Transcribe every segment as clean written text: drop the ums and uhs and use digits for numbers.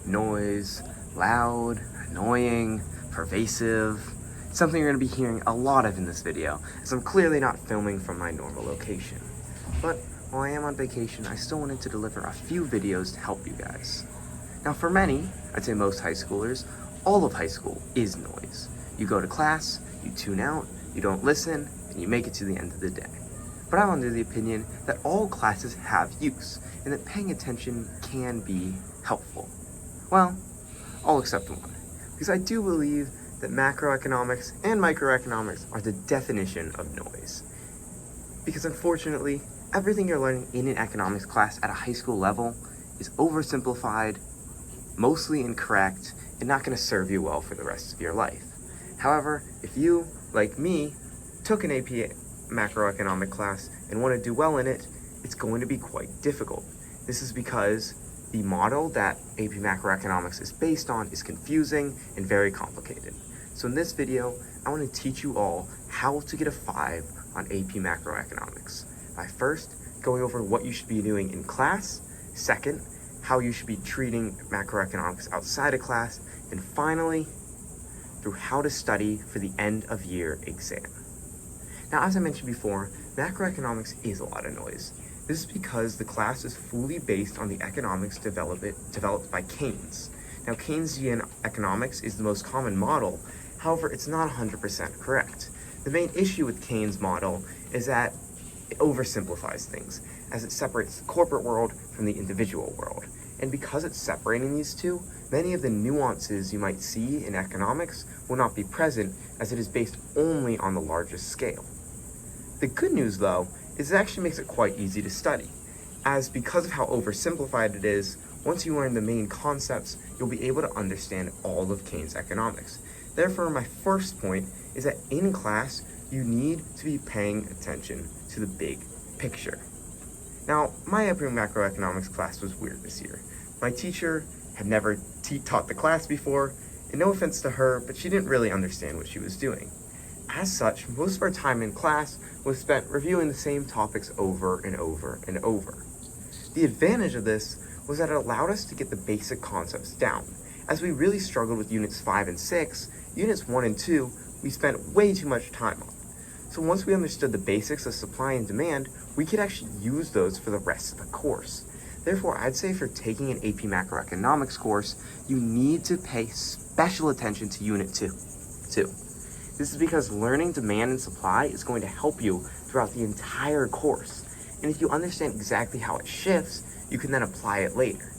noise, loud, annoying, pervasive. Something you're going to be hearing a lot of in this video, as I'm clearly not filming from my normal location. But while I am on vacation, I still wanted to deliver a few videos to help you guys. Now for many, I'd say most high schoolers, all of high school is noise. You go to class, you tune out, you don't listen, and you make it to the end of the day. But I'm under the opinion that all classes have use, and that paying attention can be helpful. Well, all except one, because I do believe that macroeconomics and microeconomics are the definition of noise. Because unfortunately, everything you're learning in an economics class at a high school level is oversimplified, mostly incorrect, and not going to serve you well for the rest of your life. However, if you, like me, took an AP macroeconomic class and want to do well in it, it's going to be quite difficult. This is because the model that AP Macroeconomics is based on is confusing and very complicated. So in this video, I want to teach you all how to get a 5 on AP Macroeconomics by first going over what you should be doing in class, second, how you should be treating macroeconomics outside of class, and finally, through how to study for the end of year exam. Now, as I mentioned before, macroeconomics is a lot of noise. This is because the class is fully based on the economics developed by Keynes. Now, Keynesian economics is the most common model, however, it's not 100% correct. The main issue with Keynes' model is that it oversimplifies things, as it separates the corporate world from the individual world. And because it's separating these two, many of the nuances you might see in economics will not be present, as it is based only on the largest scale. The good news, though, is it actually makes it quite easy to study, as because of how oversimplified it is, once you learn the main concepts, you'll be able to understand all of Keynes' economics. Therefore, my first point is that in class, you need to be paying attention to the big picture. Now, my AP Macroeconomics class was weird this year. My teacher had never taught the class before, and no offense to her, but she didn't really understand what she was doing. As such, most of our time in class was spent reviewing the same topics over and over and over. The advantage of this was that it allowed us to get the basic concepts down. As we really struggled with units 5 and 6, units 1 and 2, we spent way too much time on. So once we understood the basics of supply and demand, we could actually use those for the rest of the course. Therefore, I'd say if you're taking an AP Macroeconomics course, you need to pay special attention to Unit 2. This is because learning demand and supply is going to help you throughout the entire course. And if you understand exactly how it shifts, you can then apply it later.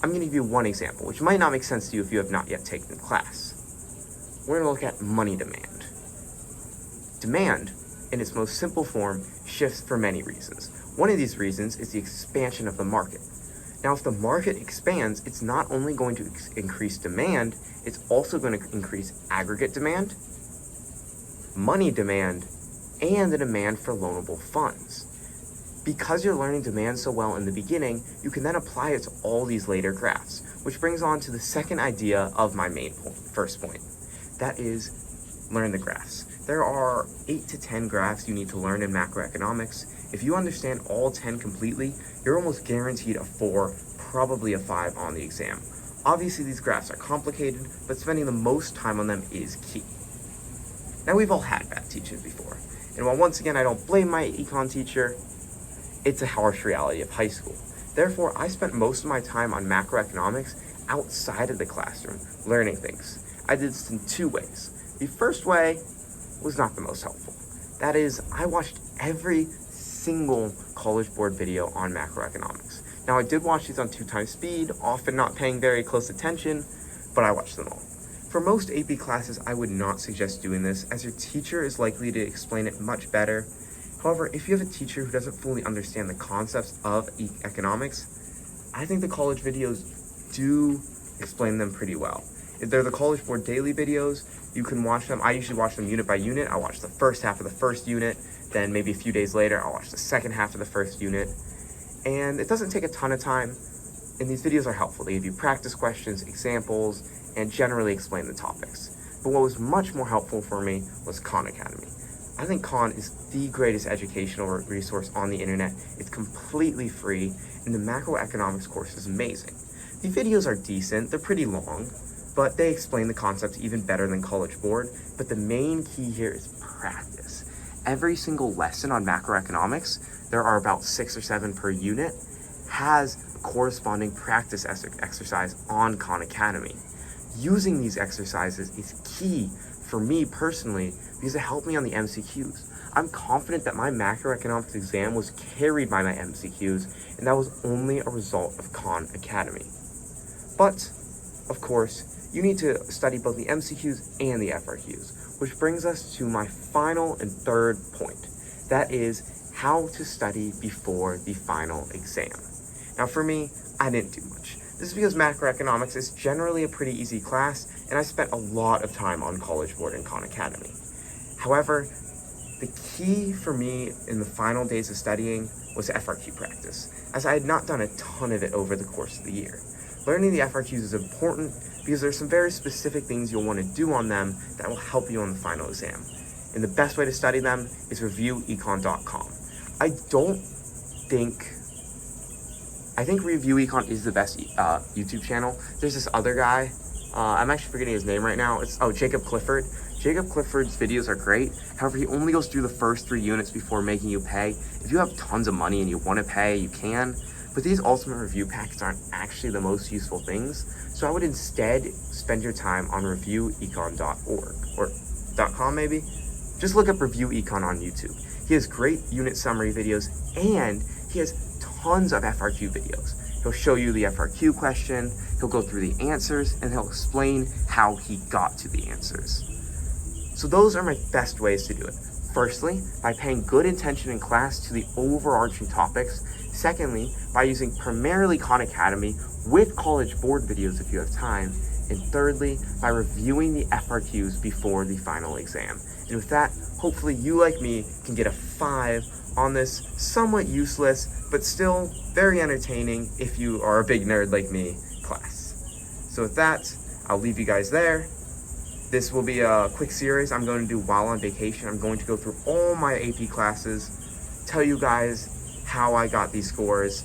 I'm going to give you one example, which might not make sense to you if you have not yet taken the class. We're going to look at money demand. Demand, in its most simple form, shifts for many reasons. One of these reasons is the expansion of the market. Now, if the market expands, it's not only going to increase demand, it's also going to increase aggregate demand, money demand, and the demand for loanable funds. Because you're learning demand so well in the beginning, you can then apply it to all these later graphs, which brings on to the second idea of my first point. That is, learn the graphs. There are 8 to 10 graphs you need to learn in macroeconomics. If you understand all 10 completely, you're almost guaranteed a 4, probably a 5 on the exam. Obviously, these graphs are complicated, but spending the most time on them is key. Now, we've all had bad teachers before, and while once again I don't blame my econ teacher, it's a harsh reality of high school. Therefore, I spent most of my time on macroeconomics outside of the classroom, learning things. I did this in 2 ways. The first way was not the most helpful. That is, I watched every single College Board video on macroeconomics. Now, I did watch these on 2 times speed, often not paying very close attention, but I watched them all. For most AP classes, I would not suggest doing this, as your teacher is likely to explain it much better. However, if you have a teacher who doesn't fully understand the concepts of economics, I think the college videos do explain them pretty well. If they're the College Board daily videos, you can watch them. I usually watch them unit by unit. I watch the first half of the first unit, then maybe a few days later, I'll watch the second half of the first unit. And it doesn't take a ton of time, and these videos are helpful. They give you practice questions, examples, and generally explain the topics. But what was much more helpful for me was Khan Academy. I think Khan is the greatest educational resource on the internet. It's completely free, and the macroeconomics course is amazing. The videos are decent, they're pretty long, but they explain the concepts even better than College Board. But the main key here is practice. Every single lesson on macroeconomics, there are about 6 or 7 per unit, has a corresponding practice exercise on Khan Academy. Using these exercises is key for me personally because it helped me on the MCQs. I'm confident that my macroeconomics exam was carried by my MCQs, and that was only a result of Khan Academy. But, of course, you need to study both the MCQs and the FRQs, which brings us to my final and third point. That is how to study before the final exam. Now for me, I didn't do much. This is because macroeconomics is generally a pretty easy class, and I spent a lot of time on College Board and Khan Academy. However, the key for me in the final days of studying was FRQ practice, as I had not done a ton of it over the course of the year. Learning the FRQs is important because there's some very specific things you'll want to do on them that will help you on the final exam. And the best way to study them is reviewecon.com. I think Review Econ is the best YouTube channel. There's this other guy, I'm actually forgetting his name right now. Jacob Clifford. Jacob Clifford's videos are great. However, he only goes through the first 3 units before making you pay. If you have tons of money and you want to pay, you can. But these ultimate review packets aren't actually the most useful things. So I would instead spend your time on reviewecon.org or .com maybe. Just look up Review Econ on YouTube. He has great unit summary videos and he has tons of FRQ videos. He'll show you the FRQ question, he'll go through the answers, and he'll explain how he got to the answers. So those are my best ways to do it. Firstly, by paying good attention in class to the overarching topics. Secondly, by using primarily Khan Academy with College Board videos if you have time. And thirdly, by reviewing the FRQs before the final exam. And with that, hopefully you, like me, can get a 5 on this somewhat useless, but still very entertaining if you are a big nerd like me, class. So with that, I'll leave you guys there. This will be a quick series I'm going to do while on vacation. I'm going to go through all my AP classes, tell you guys how I got these scores,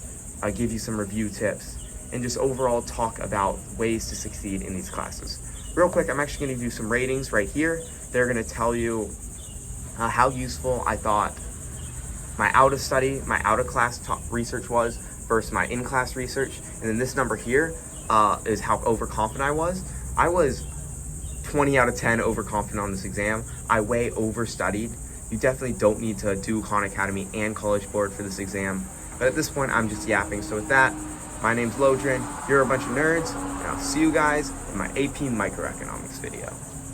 give you some review tips, and just overall talk about ways to succeed in these classes. Real quick, I'm actually going to do some ratings right here. They're going to tell you how useful I thought my out-of-class research was versus my in-class research. And then this number here is how overconfident I was. I was 20 out of 10 overconfident on this exam. I way overstudied. You definitely don't need to do Khan Academy and College Board for this exam. But at this point, I'm just yapping. So with that, my name's Lodrin. You're a bunch of nerds, and I'll see you guys in my AP Macroeconomics video.